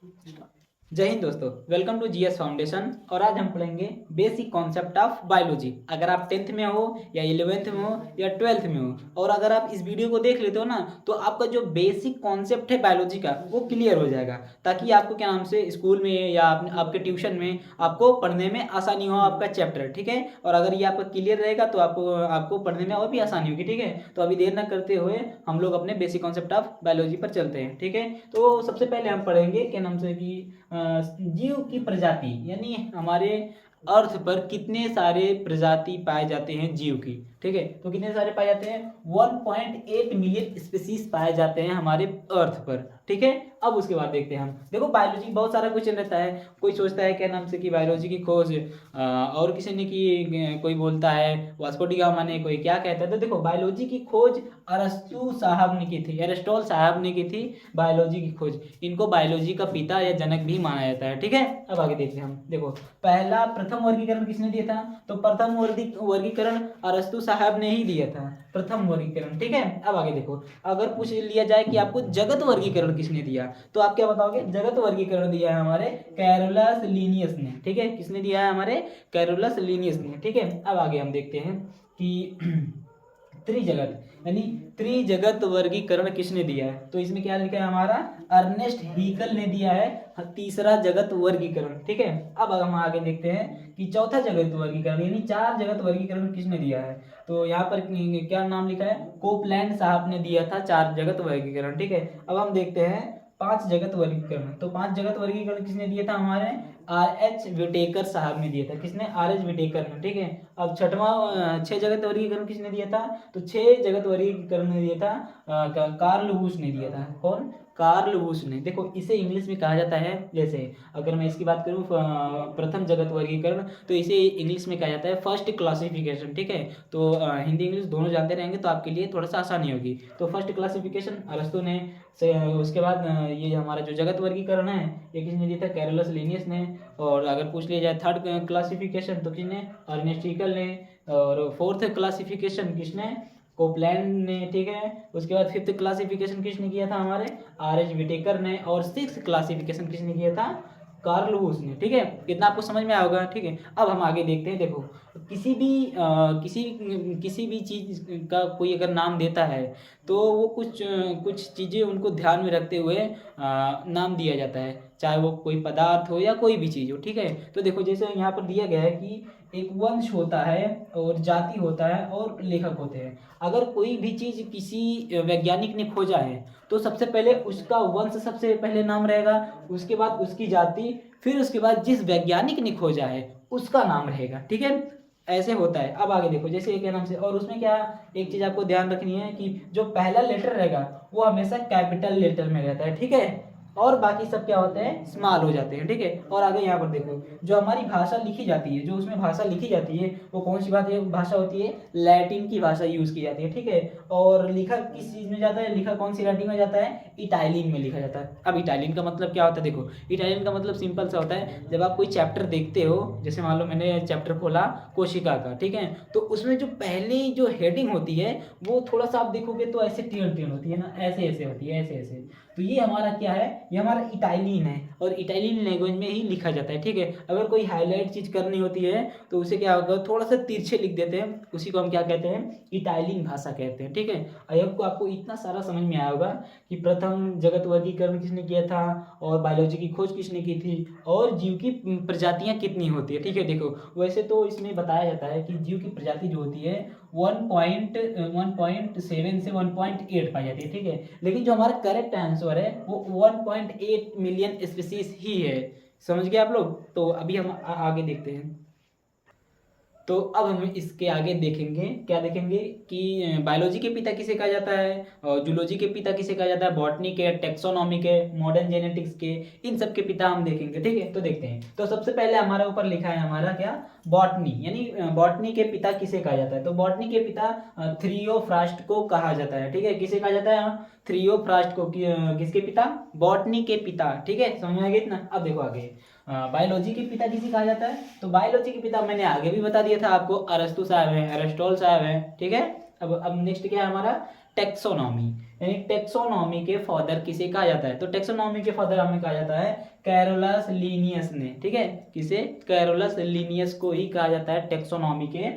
जय हिंद दोस्तों, welcome to GS foundation. और आज हम पढ़ेंगे बेसिक कॉन्सेप्ट ऑफ बायोलॉजी। अगर आप 10th में हो या 11th में हो या 12th में हो और अगर आप इस वीडियो को देख लेते हो ना, तो आपका जो बेसिक कॉन्सेप्ट है बायोलॉजी का वो क्लियर हो जाएगा, ताकि आपको क्या नाम से स्कूल में या आपके ट्यूशन में आपको पढ़ने में आसानी हो आपका चैप्टर। ठीक है, और अगर ये आपका क्लियर रहेगा तो आपको पढ़ने में और भी आसानी होगी। ठीक है, तो अभी देर न करते हुए हम लोग अपने बेसिक कॉन्सेप्ट ऑफ बायोलॉजी पर चलते हैं। ठीक है, तो सबसे पहले हम पढ़ेंगे क्या नाम से कि जीव की प्रजाति, यानी हमारे अर्थ पर कितने सारे प्रजाति पाए जाते हैं जीव की। ठीक है, तो कितने सारे पाए जाते हैं? 1.8 मिलियन स्पीसीज पाए जाते हैं हमारे अर्थ पर। ठीक है, अब उसके बाद देखते हैं हम। देखो, बायोलॉजी बहुत सारा क्वेश्चन रहता है। कोई सोचता है क्या नाम से कि बायोलॉजी की खोज और किसी ने की, कोई बोलता है वास्को डी गामा ने, कोई क्या कहता है। तो देखो, बायोलॉजी की खोज अरस्तु साहब ने की थी, एरिस्टोटल साहब ने की थी बायोलॉजी की खोज। इनको बायोलॉजी का पिता या जनक भी माना जाता है। ठीक है, अब आगे देखते हैं हम। देखो, पहला प्रथम वर्गीकरण किसने दिया था? तो प्रथम वर्गीकरण अरस्तु साहब ने ही दिया था, प्रथम वर्गीकरण। ठीक है, अब आगे देखो, अगर पूछ लिया जाए कि आपको जगत वर्गीकरण किसने दिया, तो आप क्या बताओगे? जगत वर्गीकरण दिया है हमारे कैरोलस लीनियस ने। ठीक है, किसने दिया है? हमारे कैरोलस लीनियस ने। ठीक है, अब आगे हम देखते हैं कि त्रिजगत यानी त्रिजगत वर्गीकरण किसने दिया है? तो इसमें क्या लिखा है हमारा? अर्नेस्ट हीकल ने दिया है तीसरा जगत वर्गीकरण। ठीक है, अब हम आगे देखते हैं कि चौथा जगत वर्गीकरण यानी चार जगत वर्गीकरण किसने दिया है। तो यहाँ पर क्या नाम लिखा है? कोपलैंड साहब ने दिया था चार जगत वर्गीकरण। ठीक है, अब हम देखते हैं पांच जगत वर्गीकरण। तो पांच जगत वर्गीकरण किसने दिया था? हमारे आर.एच. विटेकर साहब ने दिया था। किसने? आर.एच. विटेकर ने। ठीक है, अब छह जगत वर्गीकरण किसने दिया था? तो छह जगत वर्गीकरण ने दिया था कार्ल वुश ने दिया था। कौन? कार्ल वुश ने। देखो, इसे इंग्लिश में कहा जाता है, जैसे अगर मैं इसकी बात करूं प्रथम जगत वर्गीकरण, तो इसे इंग्लिश में कहा जाता है फर्स्ट क्लासिफिकेशन। ठीक है, तो हिंदी इंग्लिश दोनों जानते रहेंगे तो आपके लिए थोड़ा सा आसानी होगी। तो फर्स्ट क्लासिफिकेशन अरस्तु ने से, उसके बाद ये हमारा जो जगत वर्गीकरण है ये किसने दिया था? कैरोलस लीनियस ने। और अगर पूछ लिया जाए थर्ड क्लासिफिकेशन तो किसने? अर्नेस्ट हीकल ने। और फोर्थ क्लासिफिकेशन किसने? कोपलैंड ने। ठीक है, उसके बाद फिफ्थ क्लासिफिकेशन किसने किया था? हमारे आर.एच. विटेकर ने। और सिक्स क्लासिफिकेशन किसने किया था? कार्ल वुश ने। ठीक है, कितना आपको समझ में आया होगा। ठीक है, अब हम आगे देखते हैं। देखो, किसी भी चीज़ का कोई अगर नाम देता है तो वो कुछ चीज़ें उनको ध्यान में रखते हुए नाम दिया जाता है, चाहे वो कोई पदार्थ हो या कोई भी चीज़ हो। ठीक है, तो देखो, जैसे यहाँ पर दिया गया है कि एक वंश होता है और जाति होता है और लेखक होते हैं। अगर कोई भी चीज़ किसी वैज्ञानिक ने खोजा है तो सबसे पहले उसका वंश सबसे पहले नाम रहेगा, उसके बाद उसकी जाति, फिर उसके बाद जिस वैज्ञानिक ने खोजा है उसका नाम रहेगा। ठीक है, ऐसे होता है। अब आगे देखो, जैसे क्या नाम से, और उसमें क्या एक चीज़ आपको ध्यान रखनी है कि जो पहला लेटर रहेगा वो हमेशा कैपिटल लेटर में रहता है। ठीक है, और बाकी सब क्या होते हैं? स्मॉल हो जाते हैं। ठीक है, और आगे यहाँ पर देखो, जो हमारी भाषा लिखी जाती है, जो उसमें भाषा लिखी जाती है वो कौन सी भाषा होती है? लैटिन की भाषा यूज़ की जाती है। ठीक है, और लिखा किस चीज़ में जाता है? लिखा कौन सी राइटिंग में जाता है? इटालियन में लिखा जाता है। अब इटालियन का मतलब क्या होता है? देखो, इटालियन का मतलब सिंपल सा होता है, जब आप कोई चैप्टर देखते हो, जैसे मान लो मैंने चैप्टर खोला कोशिका का। ठीक है, तो उसमें जो पहली जो हेडिंग होती है वो थोड़ा सा आप देखोगे तो ऐसे टेढ़ टेढ़ होती है ना, ऐसे ऐसे होती है, ऐसे ऐसे। तो ये हमारा क्या है? ये हमारा इटालियन है और इटालियन लैंग्वेज में ही लिखा जाता है। ठीक है, अगर कोई हाईलाइट चीज़ करनी होती है तो उसे क्या होगा? थोड़ा सा तिरछे लिख देते हैं, उसी को हम क्या कहते हैं? इटालियन भाषा कहते हैं। ठीक है, आई होप को आपको इतना सारा समझ में आया होगा कि प्रथम जगत वर्गीकरण किसने किया था और बायोलॉजी की खोज किसने की थी और जीव की प्रजातियां कितनी होती है। ठीक है, देखो, वैसे तो इसमें बताया जाता है कि जीव की प्रजाति जो होती है 1.7 से 1.8 पाई जाती है। ठीक है, लेकिन जो हमारा करेक्ट आंसर है वो 1.8 मिलियन स्पीसीज ही है। समझ गए आप लोग? तो अभी हम आगे देखते हैं। तो अब हम इसके आगे देखेंगे, क्या देखेंगे कि बायोलॉजी के पिता किसे कहा जाता है और जूलॉजी के पिता किसे कहा जाता है, बॉटनी के, टेक्सोनॉमी के, मॉडर्न जेनेटिक्स के, इन सब के पिता हम देखेंगे। ठीक है, तो देखते हैं। तो सबसे पहले हमारे ऊपर लिखा है हमारा क्या? बॉटनी, यानी बॉटनी के पिता किसे कहा जाता है? तो बॉटनी के पिता थ्रियोफ्रास्ट को कहा जाता है। ठीक है, किसे कहा जाता है? थ्रियोफ्रास्ट को। किसके पिता? बॉटनी के पिता। ठीक है, समझ में आ गया इतना? अब देखो आगे, बायोलॉजी के पिता किसे कहा जाता है? तो बायोलॉजी के पिता मैंने आगे भी बता दिया था आपको, अरस्तु साहब हैं, एरिस्टोटल साहब हैं। ठीक है, अब नेक्स्ट क्या है हमारा? टेक्सोनॉमी, यानी टेक्सोनॉमी के फादर किसे कहा जाता है? तो टेक्सोनॉमी के फादर हमें कहा जाता है कैरोलस लिनियस ने, ठीक है, किसे? कैरोलस लिनियस को ही कहा जाता है टेक्सोनॉमी के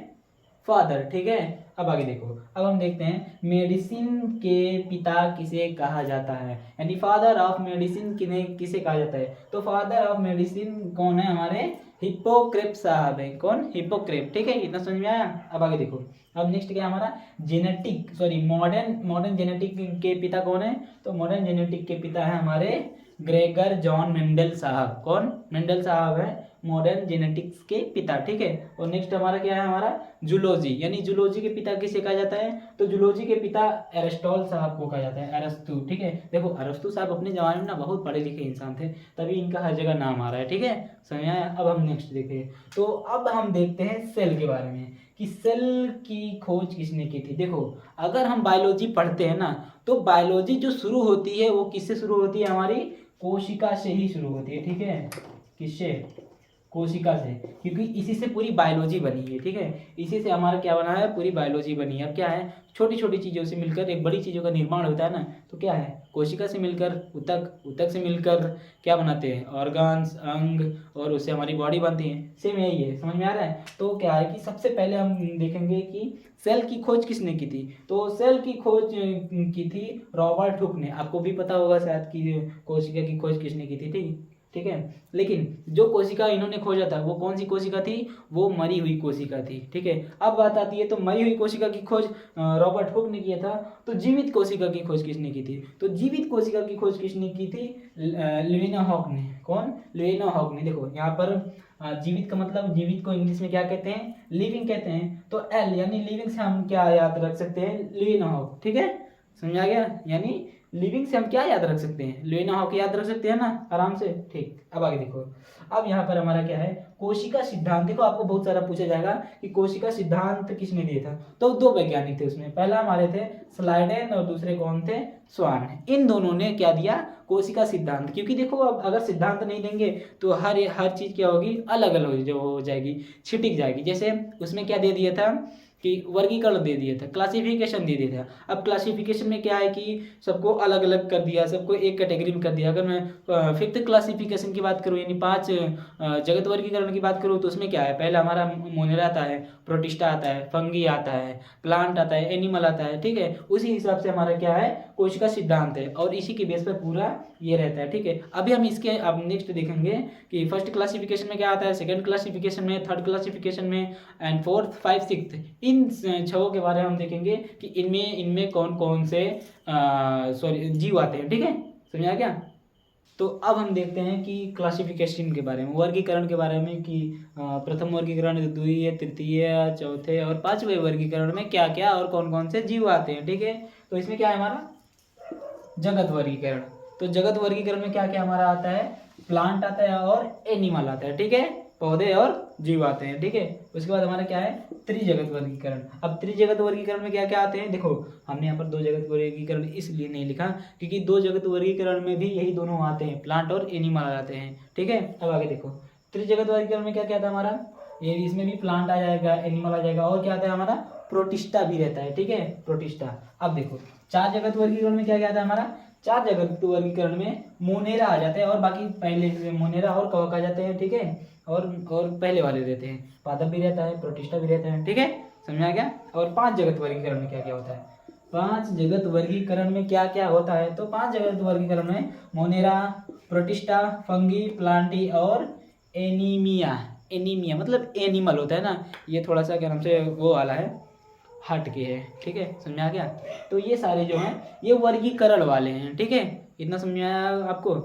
फादर, ठीक है। अब आगे देखो, अब हम देखते हैं मेडिसिन के पिता किसे कहा जाता है, यानी फादर ऑफ मेडिसिन किसे कहा जाता है? तो फादर ऑफ मेडिसिन कौन है? हमारे हिप्पोक्रेट साहब है। कौन? हिप्पोक्रेट, ठीक है, इतना समझ में आया। अब आगे देखो, अब नेक्स्ट क्या हमारा मॉडर्न जेनेटिक के पिता कौन है? तो मॉडर्न जेनेटिक के पिता है हमारे ग्रेगर जॉन मेंडल साहब। कौन? मेंडल साहब है मॉडर्न जेनेटिक्स के पिता, ठीक है। और नेक्स्ट हमारा क्या है? हमारा जूलॉजी, यानी जूलॉजी के पिता किसे कहा जाता है? तो जूलॉजी के पिता एरिस्टॉटल साहब को कहा जाता है, अरस्तु, ठीक है। देखो अरस्तु साहब अपने जमाने में ना बहुत पढ़े लिखे इंसान थे, तभी इनका हर जगह नाम आ रहा है, ठीक है, समझ आया। अब हम नेक्स्ट देखें, तो अब हम देखते हैं सेल के बारे में कि सेल की खोज किसने की थी। देखो अगर हम बायोलॉजी पढ़ते हैं ना, तो बायोलॉजी जो शुरू होती है वो किससे शुरू होती है? हमारी कोशिका से ही शुरू होती है, ठीक है। किससे? कोशिका से, क्योंकि इसी से पूरी बायोलॉजी बनी है, ठीक है। इसी से हमारा क्या बना है? पूरी बायोलॉजी बनी है। अब क्या है? छोटी छोटी चीज़ों से मिलकर एक बड़ी चीज़ों का निर्माण होता है ना, तो क्या है? कोशिका से मिलकर ऊतक से मिलकर क्या बनाते हैं? ऑर्गन्स, अंग, और उससे हमारी बॉडी बनती है। सेम यही है, समझ में आ रहा है। तो क्या है कि सबसे पहले हम देखेंगे कि सेल की खोज किसने की थी। तो सेल की खोज की थी रॉबर्ट हुक ने। आपको भी पता होगा शायद कि कोशिका की खोज किसने की थी, ठीक है। लेकिन जो कोशिका इन्होंने खोजा था वो कौन सी कोशिका थी? वो मरी हुई कोशिका थी, ठीक है। अब बात आती है, तो मरी हुई कोशिका की खोज रॉबर्ट हुक ने किया था, तो जीवित कोशिका की खोज किसने की थी? तो जीवित कोशिका की खोज किसने की थी? लेवेनहॉक ने। कौन? लेवेनहॉक ने। देखो यहाँ पर जीवित का मतलब, जीवित को इंग्लिश में क्या कहते हैं? लिविंग कहते हैं। तो एल यानी लिविंग से हम क्या याद रख सकते हैं? लेवेनहॉक, ठीक है, समझ आ गया। यानी लिविंग से हम क्या याद रख सकते हैं? लेवेनहॉक याद रख सकते हैं ना आराम से, ठीक। अब आगे देखो, अब यहाँ पर हमारा क्या है? कोशिका सिद्धांत। देखो आपको बहुत सारा पूछा जाएगा कि कोशिका सिद्धांत किसने दिया था। तो दो वैज्ञानिक थे उसमें, पहला हमारे थे स्लाइडेन और दूसरे कौन थे? स्वान। इन दोनों ने क्या दिया? कोशिका सिद्धांत। क्योंकि देखो अब अगर सिद्धांत नहीं देंगे तो हर चीज क्या होगी? अलग अलग हो जाएगी, छिटिक जाएगी। जैसे उसमें क्या दे दिया था कि वर्गीकरण दे दिया था, क्लासिफिकेशन दे दिया था। अब क्लासिफिकेशन में क्या है कि सबको अलग अलग कर दिया, सबको एक कैटेगरी में कर दिया। अगर मैं फिफ्थ क्लासिफिकेशन की बात करूँ, यानी 5 जगत वर्गीकरण की बात करूँ, तो उसमें क्या है? पहला हमारा मोनेरा आता है, प्रोटिस्टा आता है, फंगी आता है, प्लांट आता है, एनिमल आता है, ठीक है। उसी हिसाब से हमारा क्या है? कोशिका सिद्धांत है, और इसी के बेस पर पूरा ये रहता है, ठीक है। अभी हम इसके अब नेक्स्ट देखेंगे कि फर्स्ट क्लासिफिकेशन में क्या आता है, सेकंड क्लासिफिकेशन में, थर्ड क्लासिफिकेशन में, एंड फोर्थ, 5, 6 इन छहों के बारे में हम देखेंगे कि इनमें कौन कौन से जीव आते हैं, ठीक है, समझ आ गया। तो अब हम देखते हैं कि क्लासिफिकेशन के बारे में, वर्गीकरण के बारे में, कि प्रथम वर्गीकरण, द्वितीय, तृतीय, चौथे और पांचवें वर्गीकरण में क्या क्या और कौन कौन से जीव आते हैं, ठीक है। तो इसमें क्या है हमारा? जगत वर्गीकरण। तो जगत वर्गीकरण में क्या क्या हमारा आता है? प्लांट आता है और एनिमल आता है, ठीक है, पौधे और जीव आते हैं, ठीक है। उसके बाद हमारा क्या है? त्रिजगत वर्गीकरण। अब त्रिजगत वर्गीकरण में क्या क्या आते हैं? देखो हमने यहाँ पर 2 जगत वर्गीकरण इसलिए नहीं लिखा क्योंकि 2 जगत वर्गीकरण में भी यही दोनों आते हैं, प्लांट और एनिमल आते हैं, ठीक है। अब आगे देखो, त्रिजगत वर्गीकरण में क्या क्या आता है हमारा? ये इसमें भी प्लांट आ जाएगा, एनिमल आ जाएगा, और क्या आता है हमारा? प्रोटिस्टा भी रहता है, ठीक है, प्रोटिस्टा। अब देखो 4 जगत वर्गीकरण में क्या क्या आता है हमारा? 4 जगत वर्गीकरण में मोनेरा आ जाते हैं, और बाकी पहले मोनेरा और कवक आ जाते हैं, ठीक है, और पहले वाले रहते हैं, पादप भी रहता है, प्रोटिस्टा भी रहता है, ठीक है, समझ आ गया। और 5 जगत वर्गीकरण में क्या क्या होता है? 5 जगत वर्गीकरण में क्या क्या होता है? तो 5 जगत वर्गीकरण में मोनेरा, प्रोटिस्टा, फंगी, प्लांटी और एनीमिया। एनीमिया मतलब एनिमल होता है ना, ये थोड़ा सा क्या नाम से वो वाला है, हट के है, ठीक है, समझ आ गया। तो ये सारे जो हैं ये वर्गीकरण वाले हैं, ठीक है, इतना समझ में आया आपको?